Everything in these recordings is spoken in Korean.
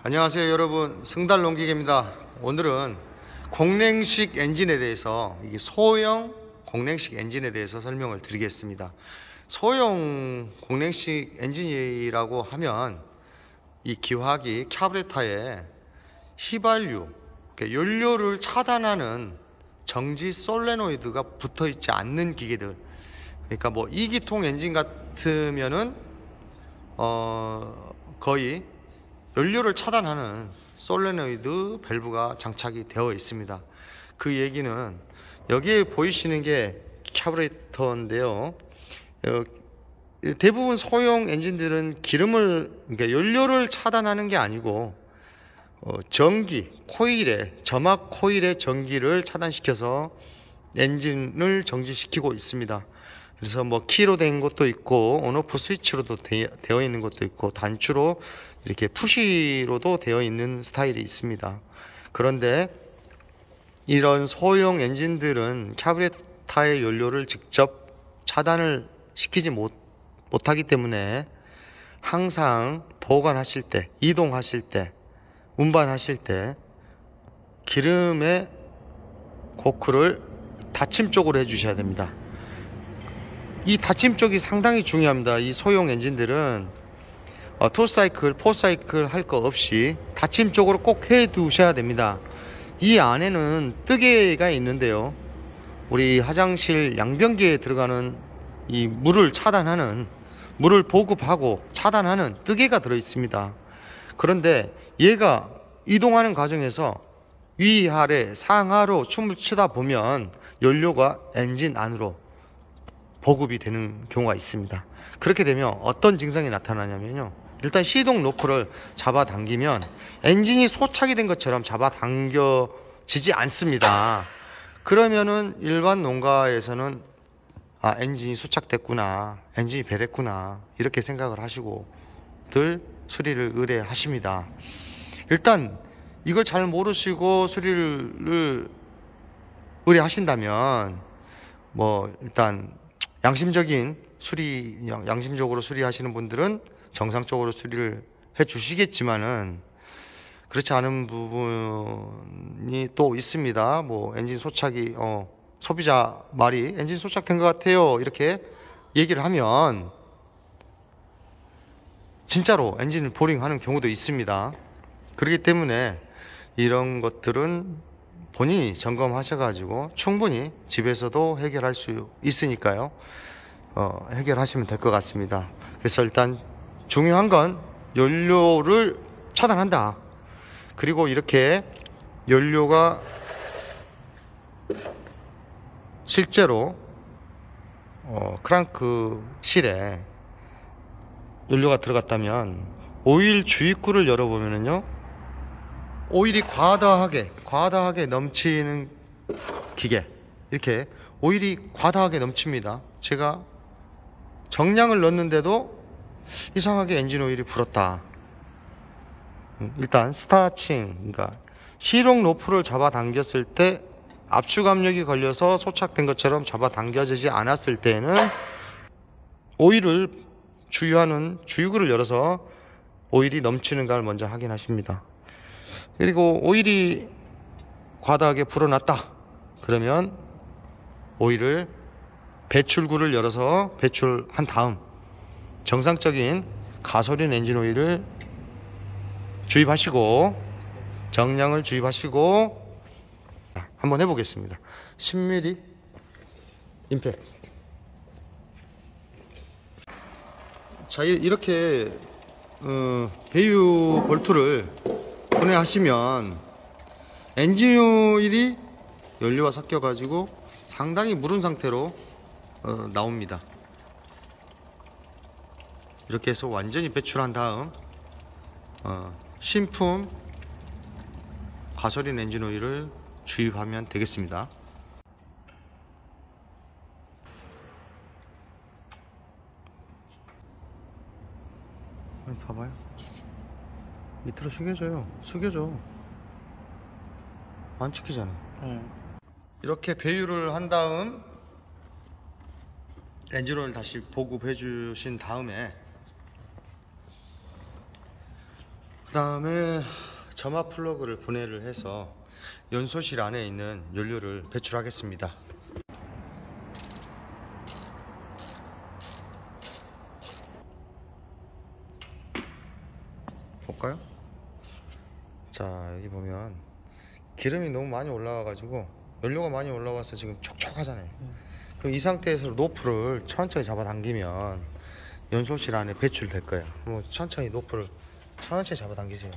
안녕하세요 여러분, 승달농기계입니다. 오늘은 공랭식 엔진에 대해서, 이게 소형 공랭식 엔진에 대해서 설명을 드리겠습니다. 소형 공랭식 엔진이라고 하면 이 기화기 카브레타에 휘발유, 연료를 차단하는 정지 솔레노이드가 붙어 있지 않는 기계들, 그러니까 뭐 2기통 엔진 같으면은 거의 연료를 차단하는 솔레노이드 밸브가 장착이 되어 있습니다. 그 얘기는 여기에 보이시는 게 카브레터인데요. 대부분 소형 엔진들은 그러니까 연료를 차단하는 게 아니고 전기 코일에, 점막 코일의 전기를 차단시켜서 엔진을 정지시키고 있습니다. 그래서 뭐 키로 된 것도 있고 온오프 스위치로도 되어 있는 것도 있고 단추로 이렇게 푸시로도 되어 있는 스타일이 있습니다. 그런데 이런 소형 엔진들은 카브레타의 연료를 직접 차단을 시키지 못하기 때문에 항상 보관하실 때, 이동하실 때, 운반하실 때 기름의 코크를 닫힘 쪽으로 해주셔야 됩니다. 이 닫힘 쪽이 상당히 중요합니다. 이 소형 엔진들은 2사이클, 4사이클 할 거 없이 닫힘 쪽으로 꼭 해 두셔야 됩니다. 이 안에는 뜨개가 있는데요, 우리 화장실 양변기에 들어가는 이 물을 차단하는, 물을 보급하고 차단하는 뜨개가 들어 있습니다. 그런데 얘가 이동하는 과정에서 위아래 상하로 춤을 추다 보면 연료가 엔진 안으로 보급이 되는 경우가 있습니다. 그렇게 되면 어떤 증상이 나타나냐면요, 일단 시동 로프를 잡아당기면 엔진이 소착이 된 것처럼 잡아당겨지지 않습니다. 그러면은 일반 농가에서는 엔진이 소착됐구나, 엔진이 배랬구나, 이렇게 생각을 하시고 늘 수리를 의뢰하십니다. 일단 이걸 잘 모르시고 수리를 의뢰하신다면 일단 양심적으로 수리하시는 분들은 정상적으로 수리를 해 주시겠지만은 그렇지 않은 부분이 또 있습니다. 엔진 소착이, 소비자 말이 엔진 소착된 것 같아요, 이렇게 얘기를 하면 진짜로 엔진을 보링하는 경우도 있습니다. 그렇기 때문에 이런 것들은 본인이 점검하셔가지고 충분히 집에서도 해결할 수 있으니까요, 해결하시면 될 것 같습니다. 그래서 일단 중요한 건 연료를 차단한다. 그리고 이렇게 연료가 실제로 크랑크 실에 연료가 들어갔다면 오일 주입구를 열어보면요, 오일이 과다하게 넘치는 기계, 이렇게 오일이 과다하게 넘칩니다. 제가 정량을 넣었는데도 이상하게 엔진 오일이 불었다. 일단 스타칭, 그러니까 시동 로프를 잡아당겼을 때 압축 압력이 걸려서 소착된 것처럼 잡아당겨지지 않았을 때는 오일을 주유하는 주유구를 열어서 오일이 넘치는가를 먼저 확인하십니다. 그리고 오일이 과다하게 불어났다 그러면 오일을 배출구를 열어서 배출한 다음 정상적인 가솔린 엔진 오일을 주입하시고, 정량을 주입하시고 한번 해보겠습니다. 10mm 임팩. 자, 이렇게 배유 볼트를 분해하시면 엔진 오일이 연료와 섞여 가지고 상당히 무른 상태로 나옵니다. 이렇게 해서 완전히 배출한 다음 신품 가솔린 엔진 오일을 주입하면 되겠습니다. 봐봐요, 밑으로 숙여줘. 안 찍히잖아. 이렇게 배유를 한 다음 엔진오일 다시 보급해 주신 다음에 그 다음에 점화 플러그를 분해를 해서 연소실 안에 있는 연료를 배출하겠습니다. 볼까요? 자, 여기 보면 기름이 너무 많이 올라와 가지고 연료가 많이 올라와서 지금 촉촉하잖아요. 그럼 이 상태에서 노프를 천천히 잡아당기면 연소실 안에 배출될 거예요. 뭐 천천히 노프를 천천히 잡아당기세요.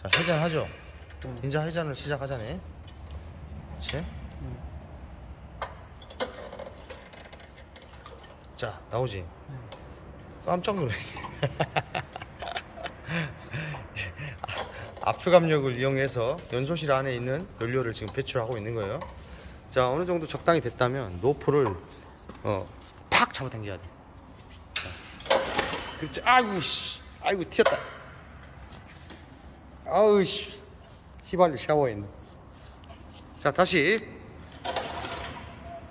자, 회전하죠? 이제 회전을 시작하자네. 그렇지? 자, 나오지? 깜짝 놀라지. 압수압력을 이용해서 연소실 안에 있는 연료를 지금 배출하고 있는 거예요. 자, 어느 정도 적당히 됐다면 노프를 팍 잡아당겨야 돼. 자, 그렇지. 아이고 씨, 아이고 튀었다. 아우 씨, 휘발유 샤워에 있네. 자, 다시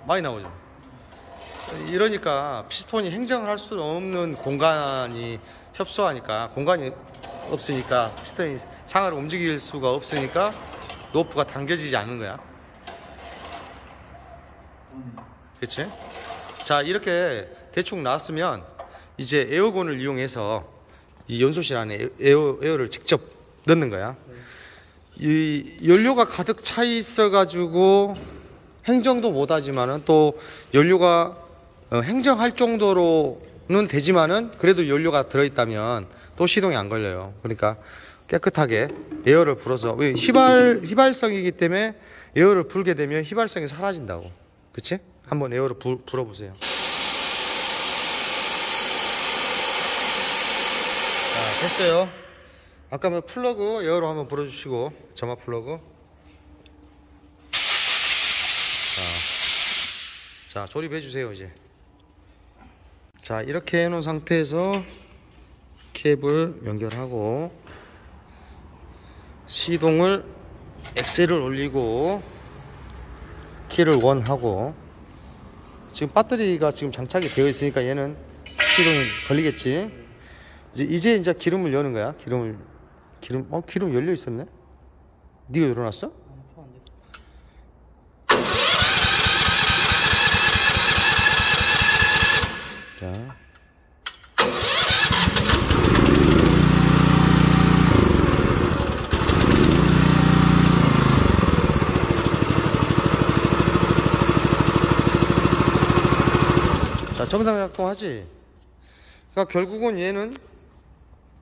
많이 나오죠. 이러니까 피스톤이 행정을 할 수 없는 공간이 협소하니까, 공간이 없으니까 피스톤이 상하를 움직일 수가 없으니까 노프가 당겨지지 않는 거야. 그렇지? 자, 이렇게 대충 나왔으면 이제 에어건을 이용해서 이 연소실 안에 에어를 직접 넣는 거야. 이 연료가 가득 차 있어 가지고 행정도 못 하지만은 또 연료가 행정할 정도로는 되지만은 그래도 연료가 들어있다면 또 시동이 안 걸려요. 그러니까 깨끗하게 에어를 불어서, 왜 휘발성이기 때문에 에어를 불게 되면 휘발성이 사라진다고. 그치? 한번 에어를 불어보세요. 자, 됐어요. 아까 뭐 플러그 에어로 한번 불어주시고, 점화 플러그. 자, 조립해 주세요 이제. 자, 이렇게 해놓은 상태에서 케이블 연결하고 시동을 엑셀을 올리고 키를 1 하고, 지금 배터리가 지금 장착이 되어 있으니까 얘는 시동이 걸리겠지. 이제 기름을 여는 거야. 기름 열려 있었네. 네가 열어놨어? 자, 정상 작동하지. 그러니까 결국은 얘는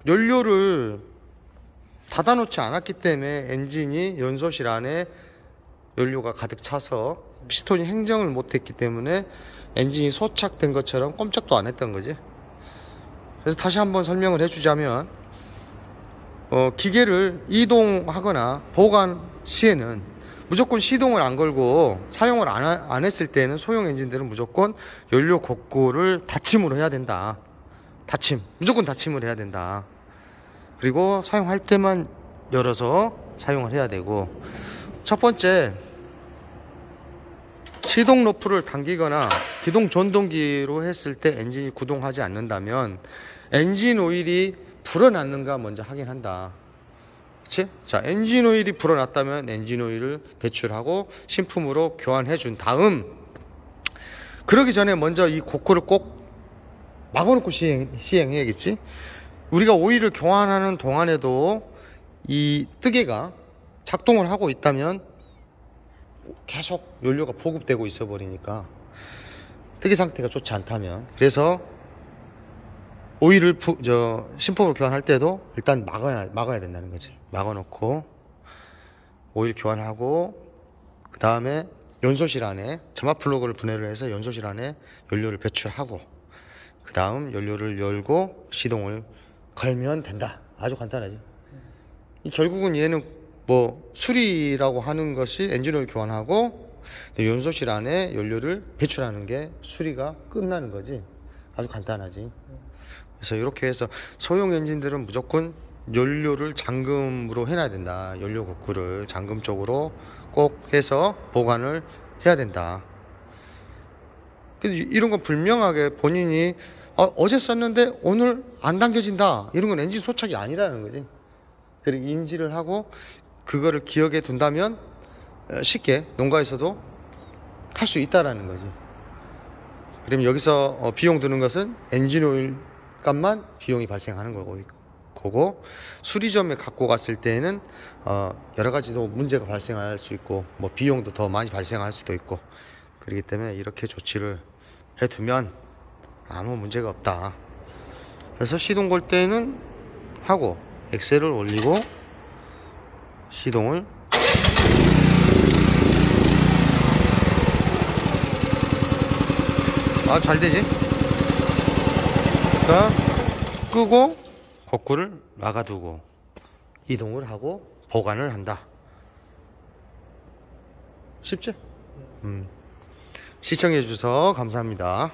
연료를 닫아놓지 않았기 때문에 엔진이 연소실 안에 연료가 가득 차서 피스톤이 행정을 못했기 때문에 엔진이 소착된 것처럼 꼼짝도 안 했던 거지. 그래서 다시 한번 설명을 해주자면, 기계를 이동하거나 보관 시에는 무조건 시동을 안 걸고 사용을 안 했을 때는 소형 엔진들은 무조건 연료 곡구를 닫힘으로 해야 된다. 무조건 닫힘을 해야 된다. 그리고 사용할 때만 열어서 사용을 해야 되고, 첫 번째, 시동 노프를 당기거나 기동 전동기로 했을 때 엔진이 구동하지 않는다면 엔진 오일이 불어났는가 먼저 확인한다. 그치? 자, 엔진 오일이 불어났다면 엔진 오일을 배출하고 신품으로 교환해 준 다음, 그러기 전에 먼저 이 곡구를 꼭 막아놓고 시행해야겠지. 우리가 오일을 교환하는 동안에도 이 뜨개가 작동을 하고 있다면 계속 연료가 보급되고 있어 버리니까, 뜨개 상태가 좋지 않다면, 그래서 오일을 신품으로 교환할 때도 일단 막아야 된다는 거지. 막아놓고 오일 교환하고, 그 다음에 연소실 안에 점화 플러그를 분해를 해서 연소실 안에 연료를 배출하고, 그 다음 연료를 열고 시동을 걸면 된다. 아주 간단하지. 결국은 얘는 뭐 수리라고 하는 것이 엔진오일 교환하고 연소실 안에 연료를 배출하는 게 수리가 끝나는 거지. 아주 간단하지. 그래서 이렇게 해서 소형 엔진들은 무조건 연료를 잠금으로 해놔야 된다. 연료 곡구를 잠금 쪽으로 꼭 해서 보관을 해야 된다. 이런 건 분명하게 본인이 어제 썼는데 오늘 안 당겨진다, 이런 건 엔진 소착이 아니라는 거지. 그리고 인지를 하고 그거를 기억해 둔다면 쉽게 농가에서도 할 수 있다라는 거지. 그러면 여기서 비용 드는 것은 엔진 오일 값만 비용이 발생하는 거고, 수리점에 갖고 갔을 때에는 여러 가지도 문제가 발생할 수 있고, 뭐 비용도 더 많이 발생할 수도 있고, 그렇기 때문에 이렇게 조치를 해두면 아무 문제가 없다. 그래서 시동 걸 때는 하고 엑셀을 올리고 시동을 잘 되지. 자, 끄고 거꾸를 막아두고 이동을 하고 보관을 한다. 쉽지? 시청해 주셔서 감사합니다.